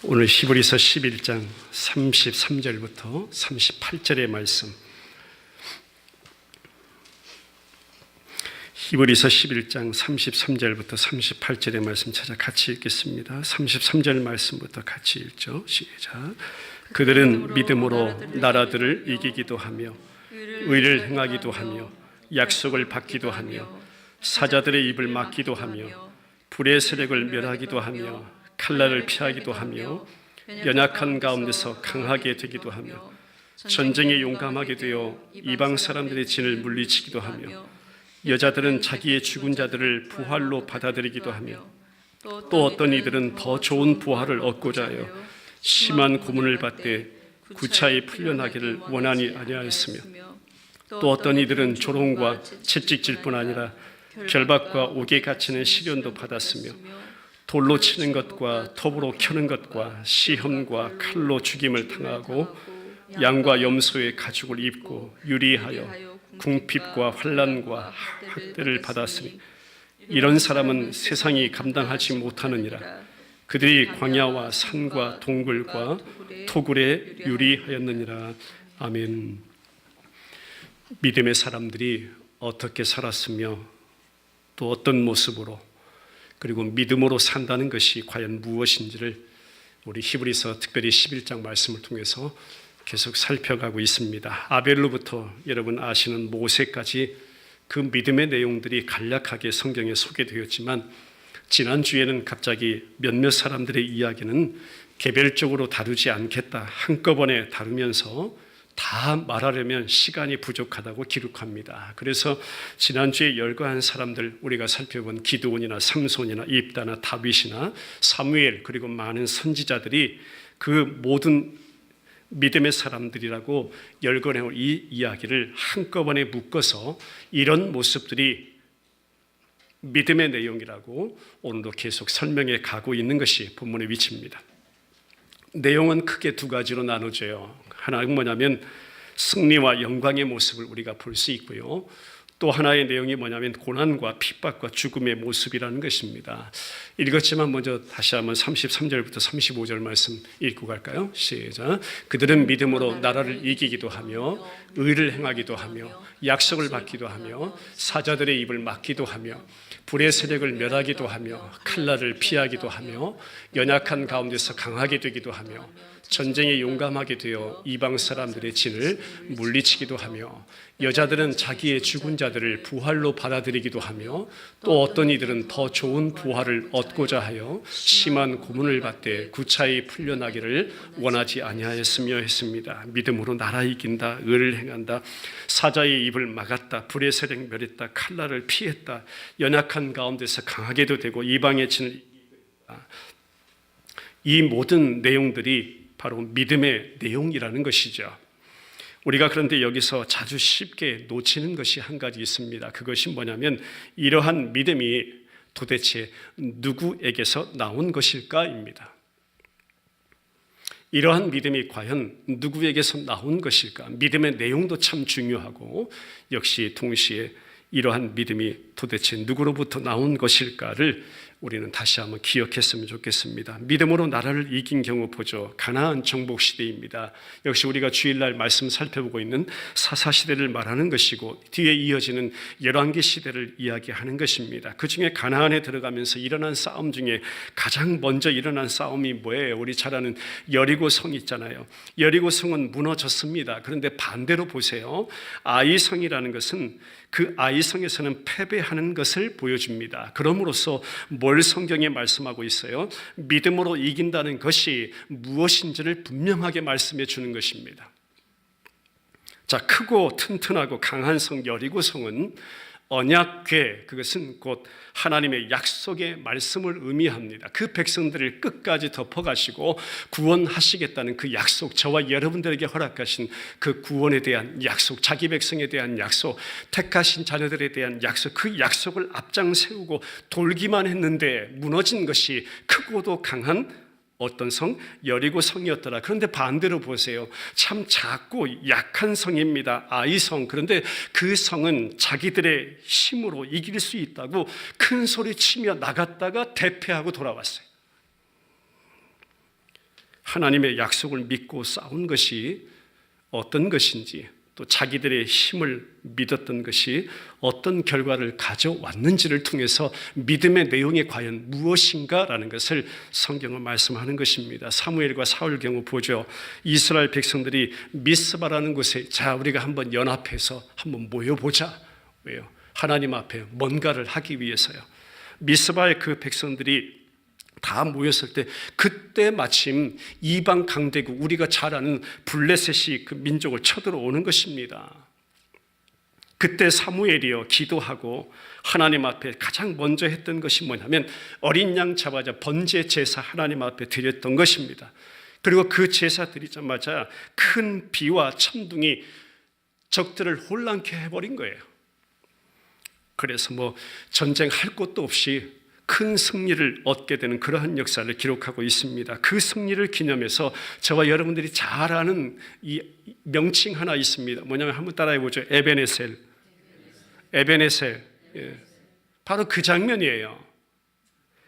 오늘 히브리서 11장 33절부터 38절의 말씀, 히브리서 11장 33절부터 38절의 말씀 찾아 같이 읽겠습니다. 33절 말씀부터 같이 읽죠. 시작. 그들은 믿음으로 나라들을 이기기도 하며 의를 행하기도 하며 약속을 받기도 하며 사자들의 입을 막기도 하며 불의 세력을 멸하기도 하며 칼날을 피하기도 하며 연약한 가운데서 강하게 되기도 하며 전쟁에 용감하게 되어 이방 사람들의 진을 물리치기도 하며 여자들은 자기의 죽은 자들을 부활로 받아들이기도 하며 또 어떤 이들은 더 좋은 부활을 얻고자 하여 심한 고문을 받되 구차히 풀려나기를 원하니 아니하였으며 또 어떤 이들은 조롱과 채찍질 뿐 아니라 결박과 옥에 갇히는 시련도 받았으며 돌로 치는 것과 톱으로 켜는 것과 시험과 칼로 죽임을 당하고 양과 염소의 가죽을 입고 유리하여 궁핍과 환난과 학대를 받았으니 이런 사람은 세상이 감당하지 못하느니라. 그들이 광야와 산과 동굴과 토굴에 유리하였느니라. 아멘. 믿음의 사람들이 어떻게 살았으며 또 어떤 모습으로 그리고 믿음으로 산다는 것이 과연 무엇인지를 우리 히브리서 특별히 11장 말씀을 통해서 계속 살펴가고 있습니다. 아벨로부터 여러분 아시는 모세까지 그 믿음의 내용들이 간략하게 성경에 소개되었지만 지난주에는 갑자기 몇몇 사람들의 이야기는 개별적으로 다루지 않겠다, 한꺼번에 다루면서 다 말하려면 시간이 부족하다고 기록합니다. 그래서 지난주에 열거한 사람들, 우리가 살펴본 기드온이나 삼손이나 입다나 다윗이나 사무엘, 그리고 많은 선지자들이 그 모든 믿음의 사람들이라고 열거해온 이 이야기를 한꺼번에 묶어서 이런 모습들이 믿음의 내용이라고 오늘도 계속 설명해 가고 있는 것이 본문의 위치입니다. 내용은 크게 두 가지로 나눠져요. 하나는 뭐냐면 승리와 영광의 모습을 우리가 볼 수 있고요. 또 하나의 내용이 뭐냐면 고난과 핍박과 죽음의 모습이라는 것입니다. 읽었지만 먼저 다시 한번 33절부터 35절 말씀 읽고 갈까요? 시작. 그들은 믿음으로 나라를 이기기도 하며 의를 행하기도 하며 약속을 받기도 하며 사자들의 입을 막기도 하며 불의 세력을 멸하기도 하며 칼날을 피하기도 하며 연약한 가운데서 강하게 되기도 하며 전쟁에 용감하게 되어 이방 사람들의 진을 물리치기도 하며 여자들은 자기의 죽은 자들을 부활로 받아들이기도 하며 또 어떤 이들은 더 좋은 부활을 얻고자 하여 심한 고문을 받되 구차히 풀려나기를 원하지 아니하였으며 했습니다. 믿음으로 나라 이긴다, 의를 행한다, 사자의 입을 막았다, 불의 세력 멸했다, 칼날을 피했다, 연약한 가운데서 강하게도 되고 이방의 진을 이기다. 이 모든 내용들이 바로 믿음의 내용이라는 것이죠. 우리가 그런데 여기서 자주 쉽게 놓치는 것이 한 가지 있습니다. 그것이 뭐냐면 이러한 믿음이 도대체 누구에게서 나온 것일까입니다. 이러한 믿음이 과연 누구에게서 나온 것일까? 믿음의 내용도 참 중요하고 역시 동시에 이러한 믿음이 도대체 누구로부터 나온 것일까를 우리는 다시 한번 기억했으면 좋겠습니다. 믿음으로 나라를 이긴 경우 보죠. 가나안 정복 시대입니다. 역시 우리가 주일날 말씀 살펴보고 있는 사사시대를 말하는 것이고 뒤에 이어지는 열왕기 시대를 이야기하는 것입니다. 그 중에 가나안에 들어가면서 일어난 싸움 중에 가장 먼저 일어난 싸움이 뭐예요? 우리 잘 아는 여리고성 있잖아요. 여리고성은 무너졌습니다. 그런데 반대로 보세요. 아이성이라는 것은 그 아이성에서는 패배하는 것을 보여줍니다. 그럼으로써 뭘 성경에 말씀하고 있어요? 믿음으로 이긴다는 것이 무엇인지를 분명하게 말씀해 주는 것입니다. 자, 크고 튼튼하고 강한 성 여리고성은 언약궤, 그것은 곧 하나님의 약속의 말씀을 의미합니다. 그 백성들을 끝까지 덮어가시고 구원하시겠다는 그 약속, 저와 여러분들에게 허락하신 그 구원에 대한 약속, 자기 백성에 대한 약속, 택하신 자녀들에 대한 약속, 그 약속을 앞장 세우고 돌기만 했는데 무너진 것이 크고도 강한 어떤 성? 여리고 성이었더라. 그런데 반대로 보세요. 참 작고 약한 성입니다. 아이성. 그런데 그 성은 자기들의 힘으로 이길 수 있다고 큰 소리 치며 나갔다가 대패하고 돌아왔어요. 하나님의 약속을 믿고 싸운 것이 어떤 것인지, 또 자기들의 힘을 믿었던 것이 어떤 결과를 가져왔는지를 통해서 믿음의 내용이 과연 무엇인가라는 것을 성경은 말씀하는 것입니다. 사무엘과 사울 경우 보죠. 이스라엘 백성들이 미스바라는 곳에 자 우리가 한번 연합해서 한번 모여보자. 왜요? 하나님 앞에 뭔가를 하기 위해서요. 미스바의 그 백성들이 다 모였을 때 그때 마침 이방 강대국 우리가 잘 아는 블레셋이 그 민족을 쳐들어오는 것입니다. 그때 사무엘이요 기도하고 하나님 앞에 가장 먼저 했던 것이 뭐냐면 어린 양 잡아자 번제 제사 하나님 앞에 드렸던 것입니다. 그리고 그 제사 드리자마자 큰 비와 천둥이 적들을 혼란케 해버린 거예요. 그래서 뭐 전쟁할 것도 없이 큰 승리를 얻게 되는 그러한 역사를 기록하고 있습니다. 그 승리를 기념해서 저와 여러분들이 잘 아는 이 명칭 하나 있습니다. 뭐냐면 한번 따라해 보죠. 에베네셀. 에베네셀. 예. 바로 그 장면이에요.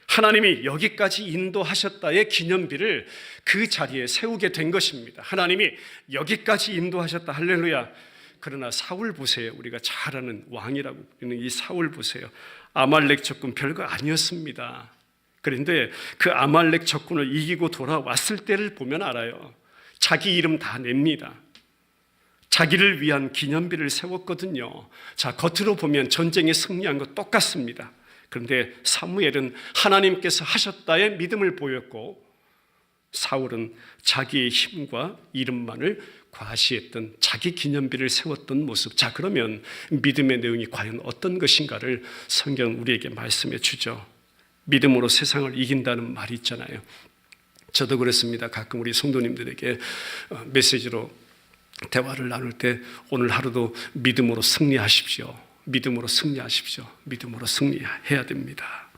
하나님이 여기까지 인도하셨다의 기념비를 그 자리에 세우게 된 것입니다. 하나님이 여기까지 인도하셨다. 할렐루야. 그러나 사울 보세요. 우리가 잘 아는 왕이라고 부르는 이 사울 보세요. 아말렉 적군 별거 아니었습니다. 그런데 그 아말렉 적군을 이기고 돌아왔을 때를 보면 알아요. 자기 이름 다 냅니다. 자기를 위한 기념비를 세웠거든요. 자, 겉으로 보면 전쟁에 승리한 것 똑같습니다. 그런데 사무엘은 하나님께서 하셨다의 믿음을 보였고 사울은 자기의 힘과 이름만을 과시했던 자기 기념비를 세웠던 모습. 자, 그러면 믿음의 내용이 과연 어떤 것인가를 성경 우리에게 말씀해 주죠. 믿음으로 세상을 이긴다는 말이 있잖아요. 저도 그렇습니다. 가끔 우리 성도님들에게 메시지로 대화를 나눌 때 오늘 하루도 믿음으로 승리하십시오. 믿음으로 승리하십시오. 믿음으로 승리해야 됩니다.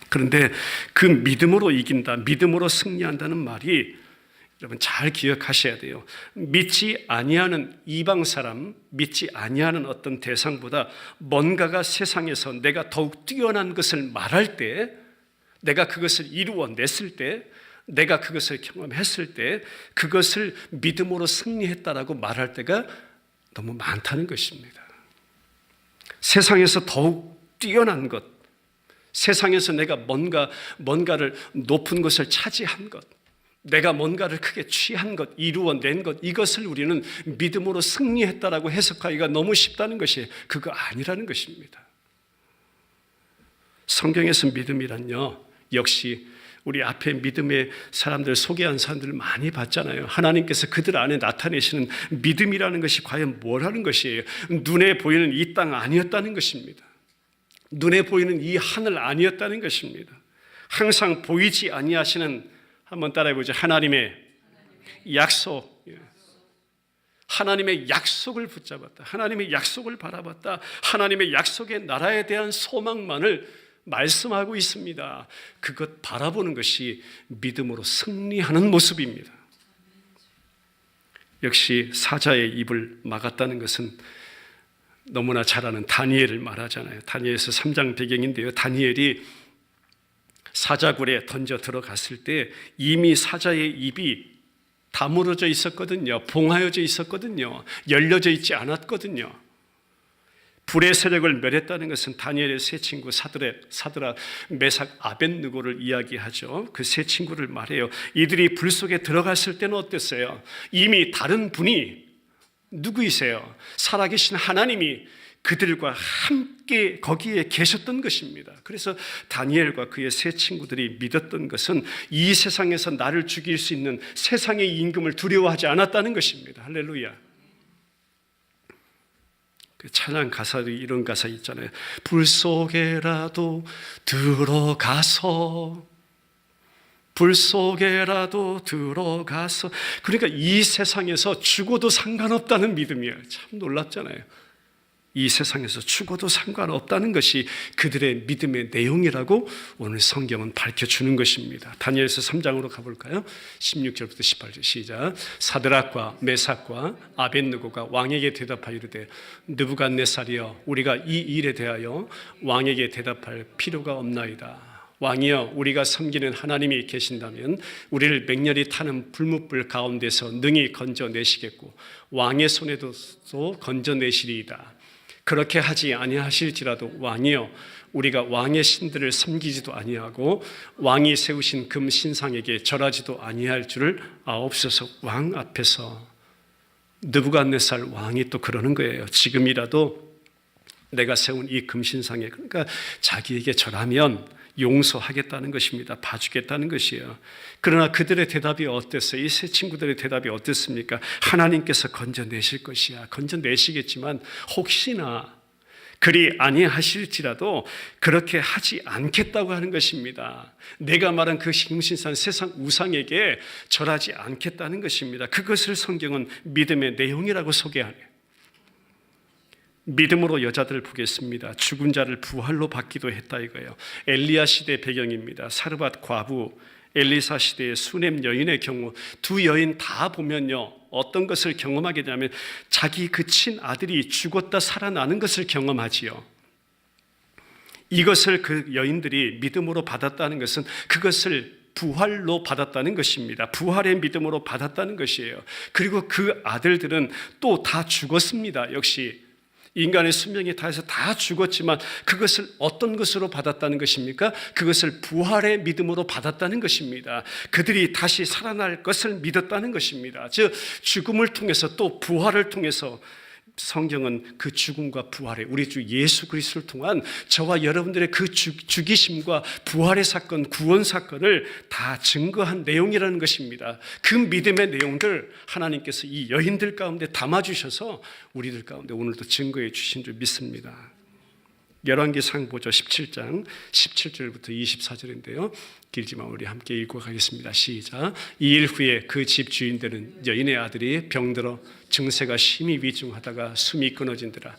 그런데 그 믿음으로 이긴다, 믿음으로 승리한다는 말이 여러분 잘 기억하셔야 돼요. 믿지 아니하는 이방 사람, 믿지 아니하는 어떤 대상보다 뭔가가 세상에서 내가 더욱 뛰어난 것을 말할 때, 내가 그것을 이루어냈을 때, 내가 그것을 경험했을 때 그것을 믿음으로 승리했다라고 말할 때가 너무 많다는 것입니다. 세상에서 더욱 뛰어난 것, 세상에서 내가 뭔가를 높은 것을 차지한 것, 내가 뭔가를 크게 취한 것, 이루어낸 것, 이것을 우리는 믿음으로 승리했다라고 해석하기가 너무 쉽다는 것이 그거 아니라는 것입니다. 성경에서 믿음이란요, 역시 우리 앞에 믿음의 사람들, 소개한 사람들을 많이 봤잖아요. 하나님께서 그들 안에 나타내시는 믿음이라는 것이 과연 뭐라는 것이에요? 눈에 보이는 이 땅 아니었다는 것입니다. 눈에 보이는 이 하늘 아니었다는 것입니다. 항상 보이지 아니하시는, 한번 따라해보죠. 하나님의 약속. 하나님의 약속을 붙잡았다. 하나님의 약속을 바라봤다. 하나님의 약속의 나라에 대한 소망만을 말씀하고 있습니다. 그것 바라보는 것이 믿음으로 승리하는 모습입니다. 역시 사자의 입을 막았다는 것은 너무나 잘 아는 다니엘을 말하잖아요. 다니엘서 3장 배경인데요. 다니엘이 사자굴에 던져 들어갔을 때 이미 사자의 입이 다물어져 있었거든요. 봉하여져 있었거든요. 열려져 있지 않았거든요. 불의 세력을 멸했다는 것은 다니엘의 세 친구 사드락, 메삭, 아벳느고를 이야기하죠. 그 세 친구를 말해요. 이들이 불 속에 들어갔을 때는 어땠어요? 이미 다른 분이 누구이세요? 살아계신 하나님이 그들과 함께 거기에 계셨던 것입니다. 그래서 다니엘과 그의 세 친구들이 믿었던 것은 이 세상에서 나를 죽일 수 있는 세상의 임금을 두려워하지 않았다는 것입니다. 할렐루야. 그 찬양 가사도 이런 가사 있잖아요. 불 속에라도 들어가서, 불 속에라도 들어가서. 그러니까 이 세상에서 죽어도 상관없다는 믿음이에요. 참 놀랍잖아요. 이 세상에서 죽어도 상관없다는 것이 그들의 믿음의 내용이라고 오늘 성경은 밝혀주는 것입니다. 다니엘서 3장으로 가볼까요? 16절부터 18절 시작. 사드락과 메삭과 아벳느고가 왕에게 대답하여 이르되 느부갓네살이여, 우리가 이 일에 대하여 왕에게 대답할 필요가 없나이다. 왕이여 우리가 섬기는 하나님이 계신다면 우리를 맹렬히 타는 불뭇불 가운데서 능히 건져내시겠고 왕의 손에도 건져내시리이다. 그렇게 하지 아니하실지라도 왕이여 우리가 왕의 신들을 섬기지도 아니하고 왕이 세우신 금 신상에게 절하지도 아니할 줄을 아옵소서. 왕 앞에서 느부갓네살 왕이 또 그러는 거예요. 지금이라도 내가 세운 이 금신상에, 그러니까 자기에게 절하면 용서하겠다는 것입니다. 봐주겠다는 것이에요. 그러나 그들의 대답이 어땠어요? 이 세 친구들의 대답이 어땠습니까? 하나님께서 건져내실 것이야. 건져내시겠지만 혹시나 그리 아니하실지라도 그렇게 하지 않겠다고 하는 것입니다. 내가 말한 그 금신상 세상 우상에게 절하지 않겠다는 것입니다. 그것을 성경은 믿음의 내용이라고 소개하네요. 믿음으로 여자들을 보겠습니다. 죽은 자를 부활로 받기도 했다 이거예요. 엘리야 시대 배경입니다. 사르밧 과부, 엘리사 시대의 수넴 여인의 경우 두 여인 다 보면요, 어떤 것을 경험하게 되냐면 자기 그 친아들이 죽었다 살아나는 것을 경험하지요. 이것을 그 여인들이 믿음으로 받았다는 것은 그것을 부활로 받았다는 것입니다. 부활의 믿음으로 받았다는 것이에요. 그리고 그 아들들은 또 다 죽었습니다. 역시 인간의 수명이 다해서 다 죽었지만 그것을 어떤 것으로 받았다는 것입니까? 그것을 부활의 믿음으로 받았다는 것입니다. 그들이 다시 살아날 것을 믿었다는 것입니다. 즉 죽음을 통해서 또 부활을 통해서 성경은 그 죽음과 부활의 우리 주 예수 그리스도를 통한 저와 여러분들의 그 죽이심과 부활의 사건, 구원 사건을 다 증거한 내용이라는 것입니다. 그 믿음의 내용들 하나님께서 이 여인들 가운데 담아주셔서 우리들 가운데 오늘도 증거해 주신 줄 믿습니다. 열왕기상 보죠. 17장 17절부터 24절인데요. 길지만 우리 함께 읽고 가겠습니다. 시작. 2일 후에 그 집 주인들은 여인의 아들이 병들어 증세가 심히 위중하다가 숨이 끊어진더라.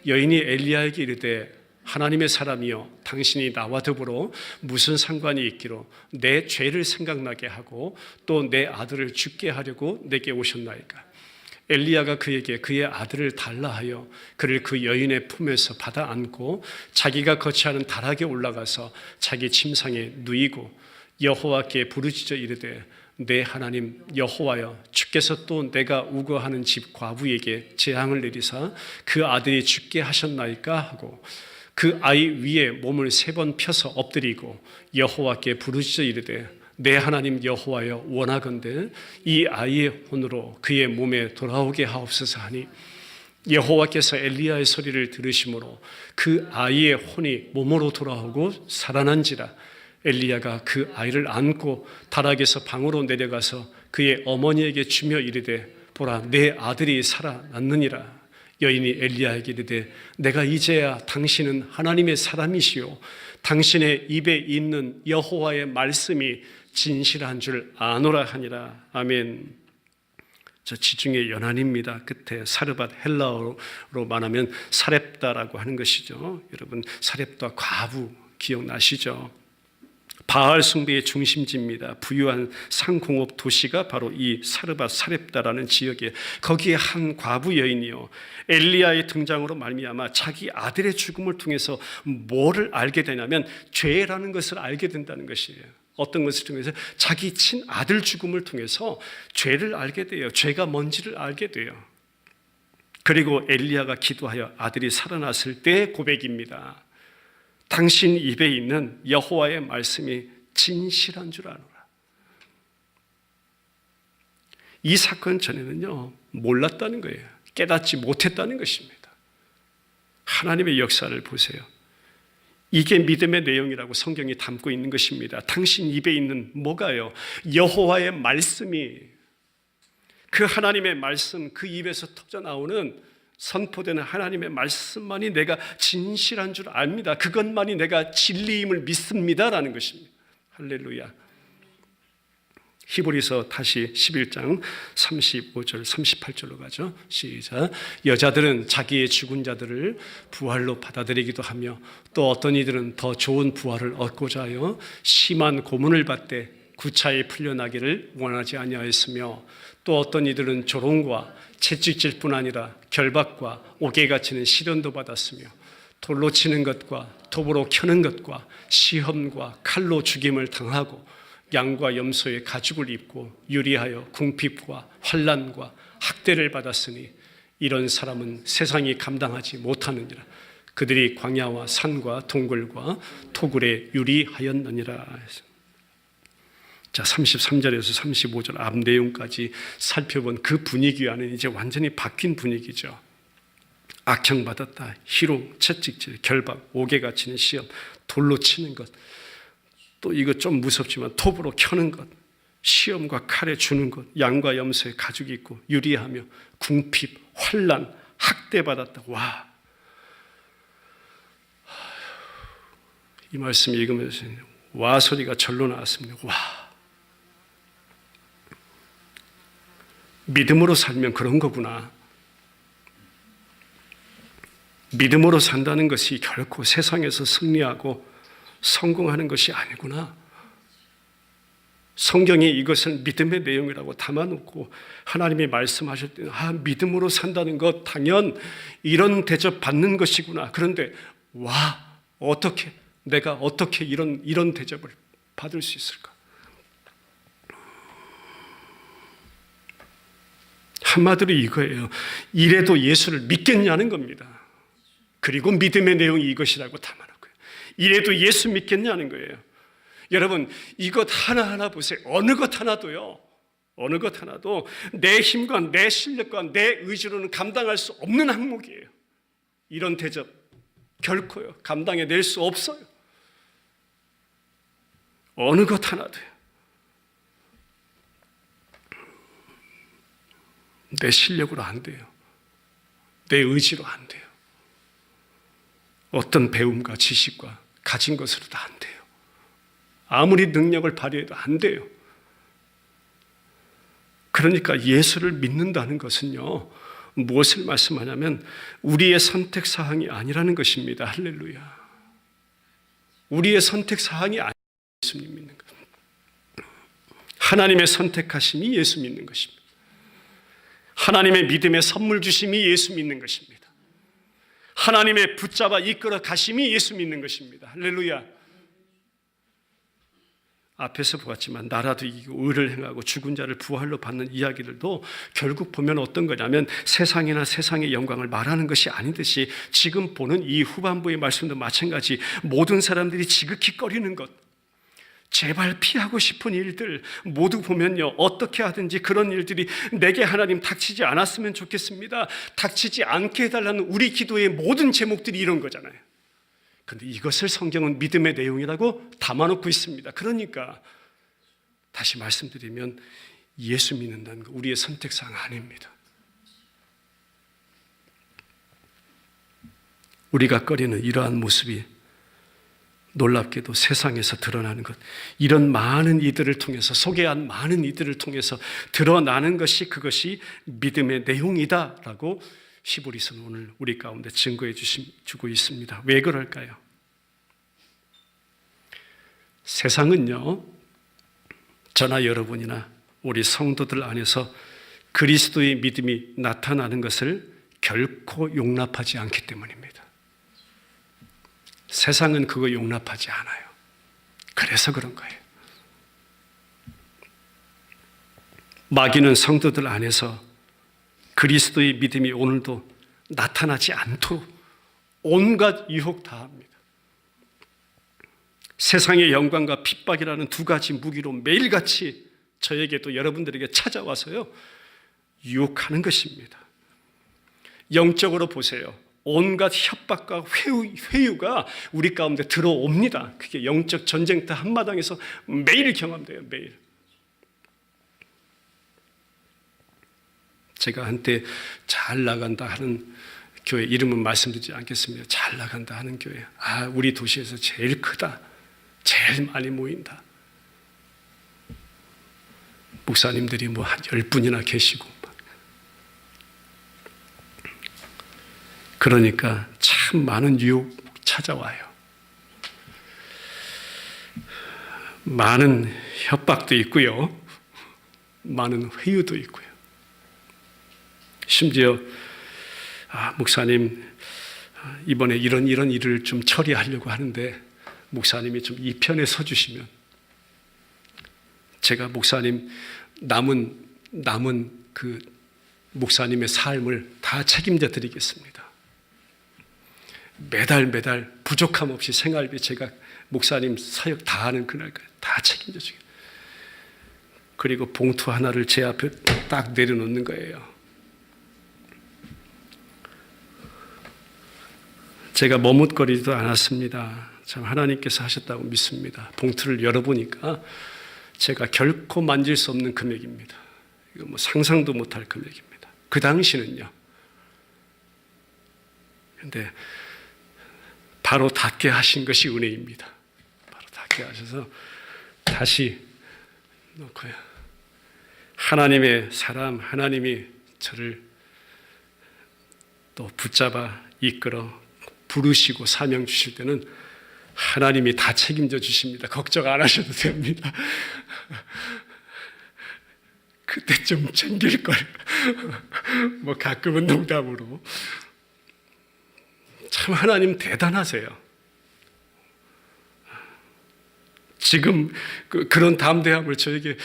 여인이 엘리야에게 이르되 하나님의 사람이여 당신이 나와 더불어 무슨 상관이 있기로 내 죄를 생각나게 하고 또 내 아들을 죽게 하려고 내게 오셨나이까. 엘리야가 그에게 그의 아들을 달라 하여 그를 그 여인의 품에서 받아 안고 자기가 거처하는 다락에 올라가서 자기 침상에 누이고 여호와께 부르짖어 이르되 내 하나님 여호와여 주께서 또 내가 우거하는 집 과부에게 재앙을 내리사 그 아들이 죽게 하셨나이까 하고 그 아이 위에 몸을 3번 펴서 엎드리고 여호와께 부르짖어 이르되 내 하나님 여호와여 원하건대 이 아이의 혼으로 그의 몸에 돌아오게 하옵소서 하니 여호와께서 엘리야의 소리를 들으심으로 그 아이의 혼이 몸으로 돌아오고 살아난지라. 엘리야가 그 아이를 안고 다락에서 방으로 내려가서 그의 어머니에게 주며 이르되 보라 내 아들이 살아났느니라. 여인이 엘리야에게 이르되 내가 이제야 당신은 하나님의 사람이시요 당신의 입에 있는 여호와의 말씀이 진실한 줄 아노라 하니라. 아멘. 저 지중해 연안입니다. 끝에 사르밧 헬라어로 말하면 사렙다라고 하는 것이죠. 여러분 사렙다 과부 기억나시죠? 바알 숭배의 중심지입니다. 부유한 상공업 도시가 바로 이 사르밧 사렙다라는 지역에 거기에 한 과부 여인이요 엘리야의 등장으로 말미암아 자기 아들의 죽음을 통해서 뭐를 알게 되냐면 죄라는 것을 알게 된다는 것이에요. 어떤 것을 통해서 자기 친아들 죽음을 통해서 죄를 알게 돼요. 죄가 뭔지를 알게 돼요. 그리고 엘리야가 기도하여 아들이 살아났을 때의 고백입니다. 당신 입에 있는 여호와의 말씀이 진실한 줄 아노라. 이 사건 전에는요 몰랐다는 거예요. 깨닫지 못했다는 것입니다. 하나님의 역사를 보세요. 이게 믿음의 내용이라고 성경이 담고 있는 것입니다. 당신 입에 있는 뭐가요? 여호와의 말씀이, 그 하나님의 말씀, 그 입에서 터져나오는 선포되는 하나님의 말씀만이 내가 진실한 줄 압니다. 그것만이 내가 진리임을 믿습니다라는 것입니다. 할렐루야. 히브리서 다시 11장 35절 38절로 가죠. 시작. 여자들은 자기의 죽은 자들을 부활로 받아들이기도 하며 또 어떤 이들은 더 좋은 부활을 얻고자 하여 심한 고문을 받되 구차히 풀려나기를 원하지 아니하였으며 또 어떤 이들은 조롱과 채찍질뿐 아니라 결박과 옥에 갇히는 시련도 받았으며 돌로 치는 것과 톱으로 켜는 것과 시험과 칼로 죽임을 당하고 양과 염소의 가죽을 입고 유리하여 궁핍과 환난과 학대를 받았으니 이런 사람은 세상이 감당하지 못하느니라. 그들이 광야와 산과 동굴과 토굴에 유리하였느니라. 자, 33절에서 35절 앞 내용까지 살펴본 그 분위기와는 이제 완전히 바뀐 분위기죠. 악형받았다, 희롱, 채찍질, 결박, 옥에 갇히는 시험, 돌로 치는 것, 또 이거 좀 무섭지만 톱으로 켜는 것, 시험과 칼에 주는 것, 양과 염소에 가죽이 있고 유리하며 궁핍, 환난, 학대받았다. 와, 이 말씀 읽으면서 와 소리가 절로 나왔습니다. 와, 믿음으로 살면 그런 거구나. 믿음으로 산다는 것이 결코 세상에서 승리하고 성공하는 것이 아니구나. 성경이 이것을 믿음의 내용이라고 담아놓고 하나님이 말씀하실 때는 믿음으로 산다는 것 당연 이런 대접 받는 것이구나. 그런데 와, 어떻게 내가 어떻게 이런 대접을 받을 수 있을까? 한마디로 이거예요. 이래도 예수를 믿겠냐는 겁니다. 그리고 믿음의 내용이 이것이라고 담아놓고요. 이래도 예수 믿겠냐는 거예요. 여러분, 이것 하나하나 보세요. 어느 것 하나도요. 어느 것 하나도 내 힘과 내 실력과 내 의지로는 감당할 수 없는 항목이에요. 이런 대접 결코요. 감당해낼 수 없어요. 어느 것 하나도요. 내 실력으로 안 돼요. 내 의지로 안 돼요. 어떤 배움과 지식과 가진 것으로도 안 돼요. 아무리 능력을 발휘해도 안 돼요. 그러니까 예수를 믿는다는 것은요, 무엇을 말씀하냐면 우리의 선택 사항이 아니라는 것입니다. 할렐루야. 우리의 선택 사항이 아니라 예수님 믿는 것. 하나님의 선택하심이 예수 믿는 것입니다. 하나님의 믿음의 선물 주심이 예수 믿는 것입니다. 하나님의 붙잡아 이끌어 가심이 예수 믿는 것입니다. 할렐루야. 앞에서 보았지만 나라도 이기고 의를 행하고 죽은 자를 부활로 받는 이야기들도 결국 보면 어떤 거냐면 세상이나 세상의 영광을 말하는 것이 아니듯이 지금 보는 이 후반부의 말씀도 마찬가지 모든 사람들이 지극히 꺼리는 것, 제발 피하고 싶은 일들 모두 보면요, 어떻게 하든지 그런 일들이 내게 하나님 닥치지 않았으면 좋겠습니다. 닥치지 않게 해달라는 우리 기도의 모든 제목들이 이런 거잖아요. 그런데 이것을 성경은 믿음의 내용이라고 담아놓고 있습니다. 그러니까 다시 말씀드리면 예수 믿는다는 거 우리의 선택사항 아닙니다. 우리가 꺼리는 이러한 모습이 놀랍게도 세상에서 드러나는 것, 이런 많은 이들을 통해서 소개한 많은 이들을 통해서 드러나는 것이 그것이 믿음의 내용이다라고 히브리서는 오늘 우리 가운데 증거해 주고 있습니다. 왜 그럴까요? 세상은요, 저나 여러분이나 우리 성도들 안에서 그리스도의 믿음이 나타나는 것을 결코 용납하지 않기 때문입니다. 세상은 그거 용납하지 않아요. 그래서 그런 거예요. 마귀는 성도들 안에서 그리스도의 믿음이 오늘도 나타나지 않도록 온갖 유혹 다 합니다. 세상의 영광과 핍박이라는 두 가지 무기로 매일같이 저에게도 여러분들에게 찾아와서요, 유혹하는 것입니다. 영적으로 보세요. 온갖 협박과 회유가 우리 가운데 들어옵니다. 그게 영적 전쟁터 한마당에서 매일 경험돼요. 매일. 제가 한때 잘 나간다 하는 교회 이름은 말씀드리지 않겠습니다. 잘 나간다 하는 교회. 우리 도시에서 제일 크다. 제일 많이 모인다. 목사님들이 한 10분이나 계시고. 그러니까 참 많은 유혹 찾아와요. 많은 협박도 있고요. 많은 회유도 있고요. 심지어 목사님 이번에 이런 일을 좀 처리하려고 하는데 목사님이 좀 이 편에 서주시면 제가 목사님 남은 그 목사님의 삶을 다 책임져 드리겠습니다. 매달 부족함 없이 생활비 제가 목사님 사역 다 하는 그날까지 다 책임져 주겠습니다. 그리고 봉투 하나를 제 앞에 딱 내려놓는 거예요. 제가 머뭇거리지도 않았습니다. 참 하나님께서 하셨다고 믿습니다. 봉투를 열어보니까 제가 결코 만질 수 없는 금액입니다. 이거 뭐 상상도 못할 금액입니다. 그 당시는요. 근데 바로 닫게 하신 것이 은혜입니다. 바로 닫게 하셔서 다시 놓고요. 하나님의 사람, 하나님이 저를 또 붙잡아 이끌어 부르시고 사명 주실 때는 하나님이 다 책임져 주십니다. 걱정 안 하셔도 됩니다. 그때 좀 챙길걸. 뭐 가끔은 농담으로. 참 하나님 대단하세요. 지금 그런 담대함을 저에게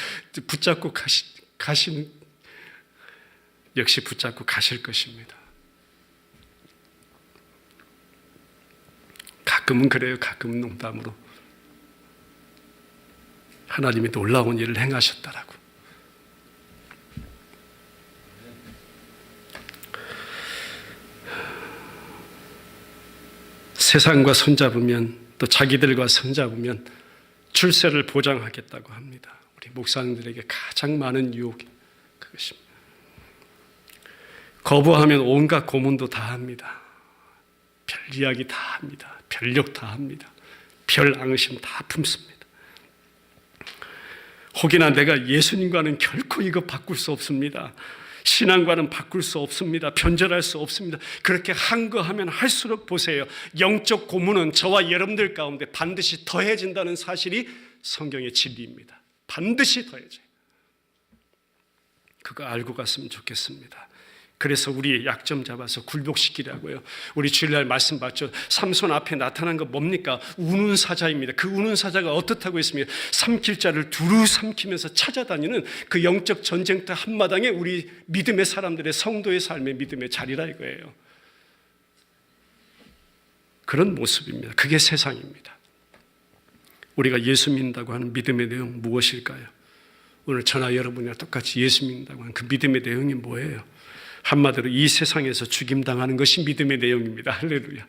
붙잡고 가시는 역시 붙잡고 가실 것입니다. 가끔은 그래요. 가끔은 농담으로. 하나님이 놀라운 일을 행하셨다라고. 세상과 손잡으면 또 자기들과 손잡으면 출세를 보장하겠다고 합니다. 우리 목사님들에게 가장 많은 유혹이 그것입니다. 거부하면 온갖 고문도 다 합니다. 별 이야기 다 합니다. 별욕 다 합니다. 별 앙심 다 품습니다. 혹이나 내가 예수님과는 결코 이거 바꿀 수 없습니다. 신앙과는 바꿀 수 없습니다. 변절할 수 없습니다. 그렇게 한 거 하면 할수록 보세요. 영적 고문은 저와 여러분들 가운데 반드시 더해진다는 사실이 성경의 진리입니다. 반드시 더해져요. 그거 알고 갔으면 좋겠습니다. 그래서 우리의 약점 잡아서 굴복시키라고요. 우리 주일날 말씀 봤죠. 삼손 앞에 나타난 거 뭡니까? 우는 사자입니다. 그 우는 사자가 어떻다고 했습니까? 삼킬 자를 두루 삼키면서 찾아다니는 그 영적 전쟁터 한마당에 우리 믿음의 사람들의 성도의 삶의 믿음의 자리라 이거예요. 그런 모습입니다. 그게 세상입니다. 우리가 예수 믿는다고 하는 믿음의 내용 무엇일까요? 오늘 저나 여러분이랑 똑같이 예수 믿는다고 하는 그 믿음의 내용이 뭐예요? 한마디로 이 세상에서 죽임당하는 것이 믿음의 내용입니다. 할렐루야.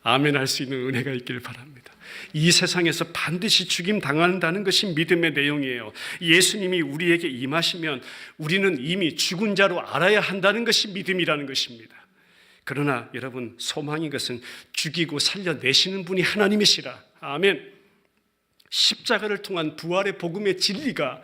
아멘 할 수 있는 은혜가 있기를 바랍니다. 이 세상에서 반드시 죽임당한다는 것이 믿음의 내용이에요. 예수님이 우리에게 임하시면 우리는 이미 죽은 자로 알아야 한다는 것이 믿음이라는 것입니다. 그러나 여러분 소망인 것은 죽이고 살려내시는 분이 하나님이시라. 아멘. 십자가를 통한 부활의 복음의 진리가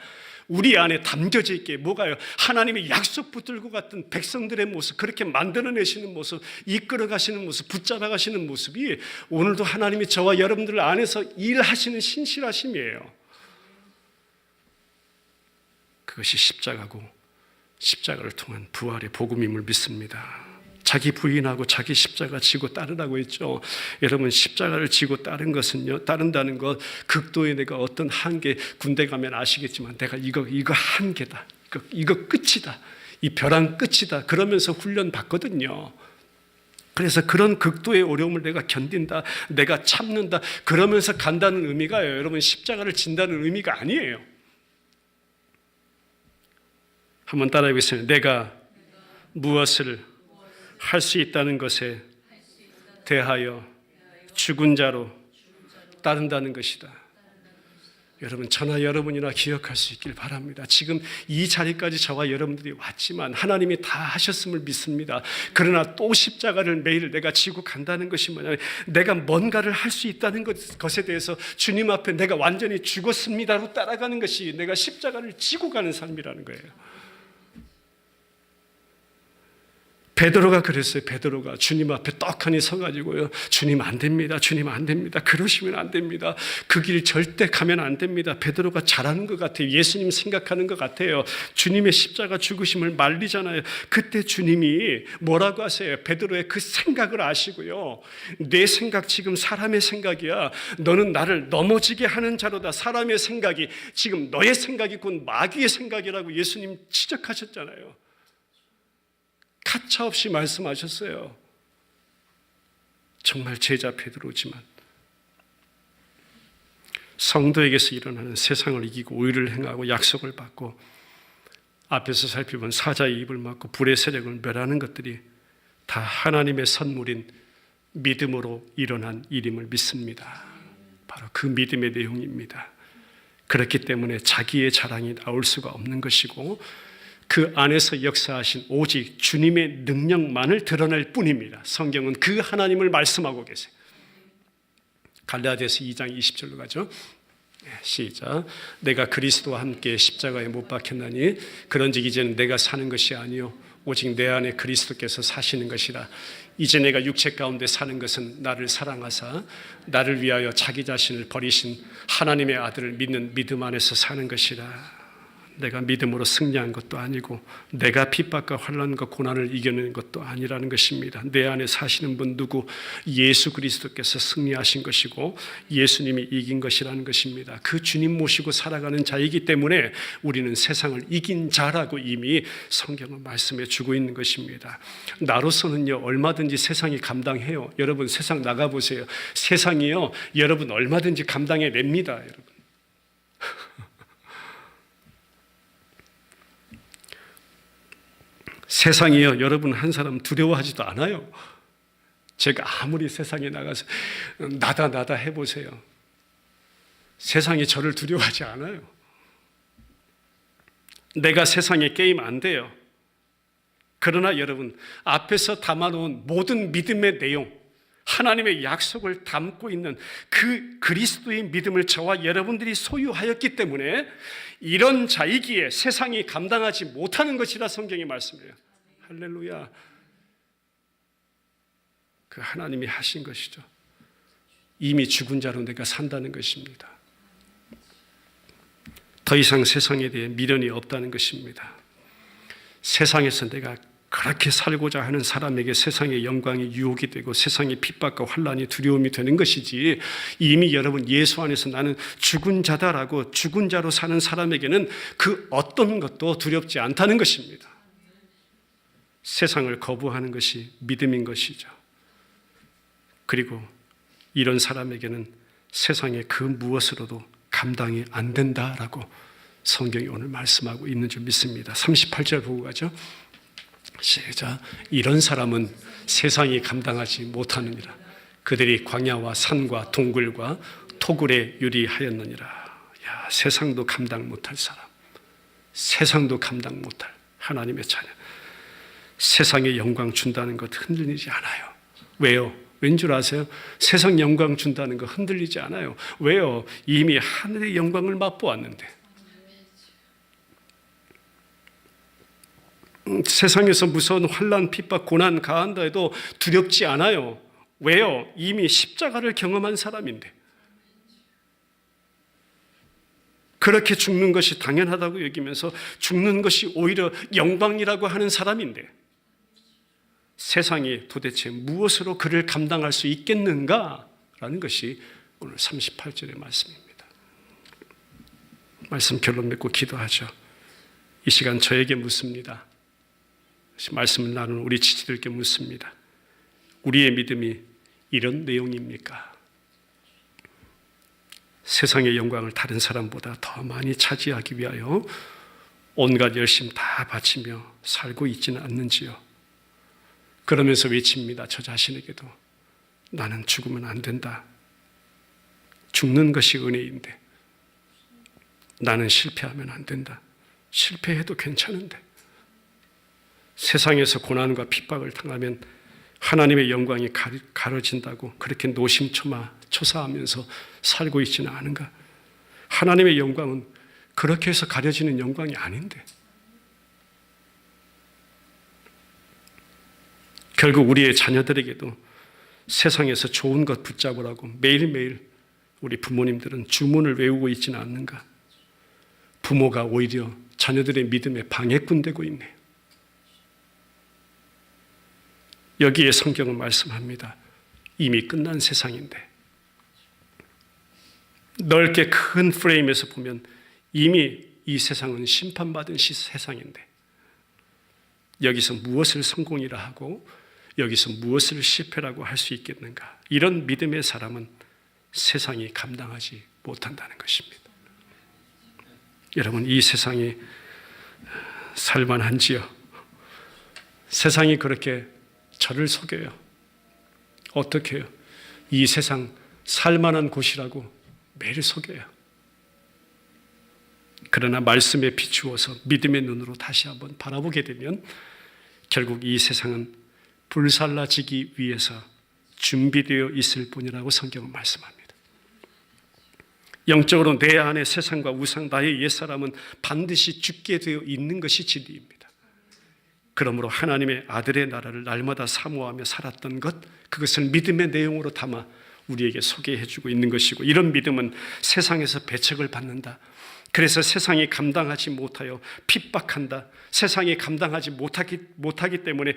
우리 안에 담겨져 있게 뭐가요? 하나님의 약속 붙들고 갔던 백성들의 모습, 그렇게 만들어내시는 모습, 이끌어 가시는 모습, 붙잡아 가시는 모습이 오늘도 하나님이 저와 여러분들 안에서 일하시는 신실하심이에요. 그것이 십자가고 십자가를 통한 부활의 복음임을 믿습니다. 자기 부인하고 자기 십자가 지고 따르라고 했죠. 여러분 십자가를 지고 따른다는 것 극도의 내가 어떤 한계, 군대 가면 아시겠지만 내가 이거 한계다, 이거 끝이다, 이 벼랑 끝이다 그러면서 훈련 받거든요. 그래서 그런 극도의 어려움을 내가 견딘다, 내가 참는다 그러면서 간다는 의미가 여러분 십자가를 진다는 의미가 아니에요. 한번 따라해 보세요. 내가 무엇을 할 수 있다는 것에 대하여 죽은 자로 따른다는 것이다. 여러분 저나 여러분이나 기억할 수 있길 바랍니다. 지금 이 자리까지 저와 여러분들이 왔지만 하나님이 다 하셨음을 믿습니다. 그러나 또 십자가를 매일 내가 지고 간다는 것이 뭐냐면 내가 뭔가를 할 수 있다는 것에 대해서 주님 앞에 내가 완전히 죽었습니다로 따라가는 것이 내가 십자가를 지고 가는 삶이라는 거예요. 베드로가 그랬어요. 베드로가 주님 앞에 떡하니 서가지고요, 주님 안 됩니다, 주님 안 됩니다, 그러시면 안 됩니다, 그 길 절대 가면 안 됩니다. 베드로가 잘하는 것 같아요. 예수님 생각하는 것 같아요. 주님의 십자가 죽으심을 말리잖아요. 그때 주님이 뭐라고 하세요? 베드로의 그 생각을 아시고요, 내 생각 지금 사람의 생각이야, 너는 나를 넘어지게 하는 자로다. 사람의 생각이 지금 너의 생각이 곧 마귀의 생각이라고 예수님 지적하셨잖아요. 가차없이 말씀하셨어요. 정말 제자 베드로지만 성도에게서 일어나는 세상을 이기고 의를 행하고 약속을 받고 앞에서 살펴본 사자의 입을 막고 불의 세력을 멸하는 것들이 다 하나님의 선물인 믿음으로 일어난 일임을 믿습니다. 바로 그 믿음의 내용입니다. 그렇기 때문에 자기의 자랑이 나올 수가 없는 것이고 그 안에서 역사하신 오직 주님의 능력만을 드러낼 뿐입니다. 성경은 그 하나님을 말씀하고 계세요. 갈라디아서 2장 20절로 가죠. 시작. 내가 그리스도와 함께 십자가에 못 박혔나니 그런즉 이제는 내가 사는 것이 아니요 오직 내 안에 그리스도께서 사시는 것이라. 이제 내가 육체 가운데 사는 것은 나를 사랑하사 나를 위하여 자기 자신을 버리신 하나님의 아들을 믿는 믿음 안에서 사는 것이라. 내가 믿음으로 승리한 것도 아니고 내가 핍박과 환난과 고난을 이겨낸 것도 아니라는 것입니다. 내 안에 사시는 분 누구? 예수 그리스도께서 승리하신 것이고 예수님이 이긴 것이라는 것입니다. 그 주님 모시고 살아가는 자이기 때문에 우리는 세상을 이긴 자라고 이미 성경은 말씀해 주고 있는 것입니다. 나로서는요, 얼마든지 세상이 감당해요. 여러분 세상 나가보세요. 세상이요, 여러분 얼마든지 감당해냅니다. 여러분. 세상이요, 여러분 한 사람 두려워하지도 않아요. 제가 아무리 세상에 나가서 나다 해보세요. 세상이 저를 두려워하지 않아요. 내가 세상에 게임 안 돼요. 그러나 여러분, 앞에서 담아놓은 모든 믿음의 내용, 하나님의 약속을 담고 있는 그 그리스도의 믿음을 저와 여러분들이 소유하였기 때문에 이런 자이기에 세상이 감당하지 못하는 것이라 성경이 말씀해요. 할렐루야. 그 하나님이 하신 것이죠. 이미 죽은 자로 내가 산다는 것입니다. 더 이상 세상에 대해 미련이 없다는 것입니다. 세상에서 내가 그렇게 살고자 하는 사람에게 세상의 영광이 유혹이 되고 세상의 핍박과 환난이 두려움이 되는 것이지, 이미 여러분 예수 안에서 나는 죽은 자다라고 죽은 자로 사는 사람에게는 그 어떤 것도 두렵지 않다는 것입니다. 세상을 거부하는 것이 믿음인 것이죠. 그리고 이런 사람에게는 세상의 그 무엇으로도 감당이 안 된다라고 성경이 오늘 말씀하고 있는 줄 믿습니다. 38절 보고 가죠. 시작. 이런 사람은 세상이 감당하지 못하느니라. 그들이 광야와 산과 동굴과 토굴에 유리하였느니라. 야, 세상도 감당 못할 사람, 세상도 감당 못할 하나님의 자녀, 세상에 영광 준다는 것 흔들리지 않아요. 왜요? 왠 줄 아세요? 세상 영광 준다는 거 흔들리지 않아요. 왜요? 이미 하늘의 영광을 맛보았는데. 세상에서 무서운 환난, 핍박, 고난 가한다 해도 두렵지 않아요. 왜요? 이미 십자가를 경험한 사람인데. 그렇게 죽는 것이 당연하다고 여기면서 죽는 것이 오히려 영광이라고 하는 사람인데 세상이 도대체 무엇으로 그를 감당할 수 있겠는가라는 것이 오늘 38절의 말씀입니다. 말씀 결론 맺고 기도하죠. 이 시간 저에게 묻습니다. 말씀을 나누는 우리 지체들께 묻습니다. 우리의 믿음이 이런 내용입니까? 세상의 영광을 다른 사람보다 더 많이 차지하기 위하여 온갖 열심 다 바치며 살고 있지는 않는지요? 그러면서 외칩니다. 저 자신에게도 나는 죽으면 안 된다. 죽는 것이 은혜인데 나는 실패하면 안 된다. 실패해도 괜찮은데 세상에서 고난과 핍박을 당하면 하나님의 영광이 가려진다고 그렇게 노심초사하면서 살고 있지는 않은가? 하나님의 영광은 그렇게 해서 가려지는 영광이 아닌데 결국 우리의 자녀들에게도 세상에서 좋은 것 붙잡으라고 매일매일 우리 부모님들은 주문을 외우고 있지는 않는가? 부모가 오히려 자녀들의 믿음에 방해꾼 되고 있네요. 여기에 성경은 말씀합니다. 이미 끝난 세상인데, 넓게 큰 프레임에서 보면 이미 이 세상은 심판받은 세상인데, 여기서 무엇을 성공이라 하고 여기서 무엇을 실패라고 할 수 있겠는가? 이런 믿음의 사람은 세상이 감당하지 못한다는 것입니다. 여러분, 이 세상이 살만한지요? 세상이 그렇게 저를 속여요. 어떻게 해요? 이 세상 살만한 곳이라고 매일 속여요. 그러나 말씀에 비추어서 믿음의 눈으로 다시 한번 바라보게 되면 결국 이 세상은 불살라지기 위해서 준비되어 있을 뿐이라고 성경은 말씀합니다. 영적으로 내 안에 세상과 우상, 나의 옛사람은 반드시 죽게 되어 있는 것이 진리입니다. 그러므로 하나님의 아들의 나라를 날마다 사모하며 살았던 것, 그것을 믿음의 내용으로 담아 우리에게 소개해주고 있는 것이고, 이런 믿음은 세상에서 배척을 받는다. 그래서 세상이 감당하지 못하여 핍박한다. 세상이 감당하지 못하기 때문에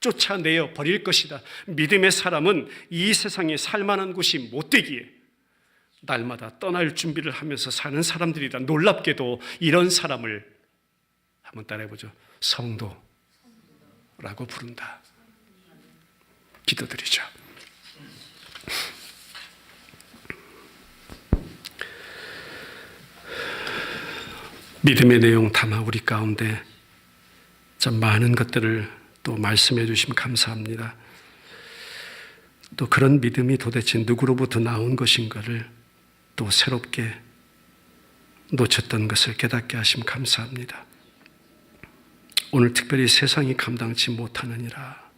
쫓아내어 버릴 것이다. 믿음의 사람은 이 세상에 살만한 곳이 못 되기에 날마다 떠날 준비를 하면서 사는 사람들이다. 놀랍게도 이런 사람을 한번 따라해보죠. 성도라고 부른다. 기도드리죠. 믿음의 내용 담아 우리 가운데 참 많은 것들을 또 말씀해 주시면 감사합니다. 또 그런 믿음이 도대체 누구로부터 나온 것인가를 또 새롭게 놓쳤던 것을 깨닫게 하시면 감사합니다. 오늘 특별히 세상이 감당치 못하느니라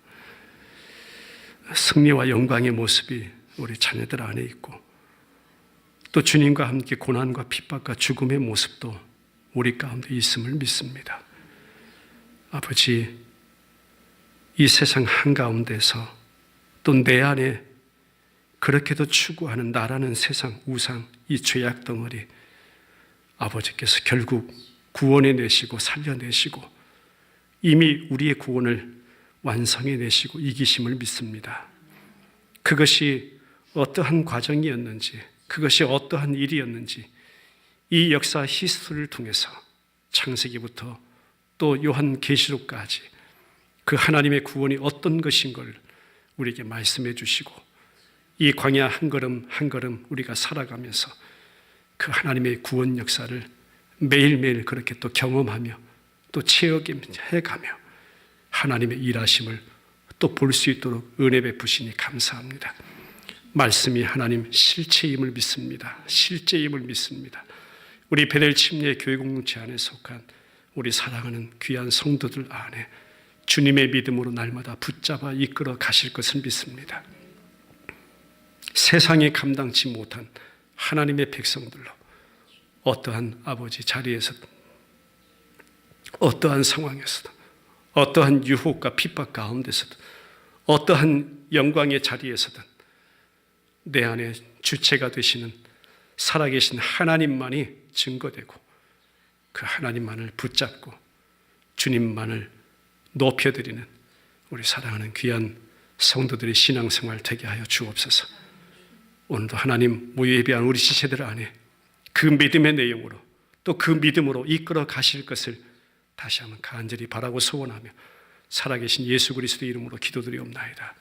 승리와 영광의 모습이 우리 자녀들 안에 있고, 또 주님과 함께 고난과 핍박과 죽음의 모습도 우리 가운데 있음을 믿습니다. 아버지, 이 세상 한가운데서 또 내 안에 그렇게도 추구하는 나라는 세상, 우상, 이 죄악 덩어리, 아버지께서 결국 구원해내시고 살려내시고 이미 우리의 구원을 완성해내시고 이기심을 믿습니다. 그것이 어떠한 과정이었는지, 그것이 어떠한 일이었는지 이 역사 히스토리를 통해서 창세기부터 또 요한계시록까지 그 하나님의 구원이 어떤 것인 걸 우리에게 말씀해 주시고, 이 광야 한 걸음 한 걸음 우리가 살아가면서 그 하나님의 구원 역사를 매일매일 그렇게 또 경험하며 또 체험해가며 하나님의 일하심을 또 볼 수 있도록 은혜 베푸시니 감사합니다. 말씀이 하나님 실체임을 믿습니다. 실제임을 믿습니다. 우리 베델 침례 교회 공동체 안에 속한 우리 사랑하는 귀한 성도들 안에 주님의 믿음으로 날마다 붙잡아 이끌어 가실 것을 믿습니다. 세상에 감당치 못한 하나님의 백성들로 어떠한 아버지 자리에서든 어떠한 상황에서든 어떠한 유혹과 핍박 가운데서든 어떠한 영광의 자리에서든 내 안에 주체가 되시는 살아계신 하나님만이 증거되고 그 하나님만을 붙잡고 주님만을 높여드리는 우리 사랑하는 귀한 성도들의 신앙생활 되게 하여 주옵소서. 오늘도 하나님 모여 예배한 우리 지체들 안에 그 믿음의 내용으로 또 그 믿음으로 이끌어 가실 것을 다시 한번 간절히 바라고 소원하며 살아계신 예수 그리스도의 이름으로 기도드리옵나이다.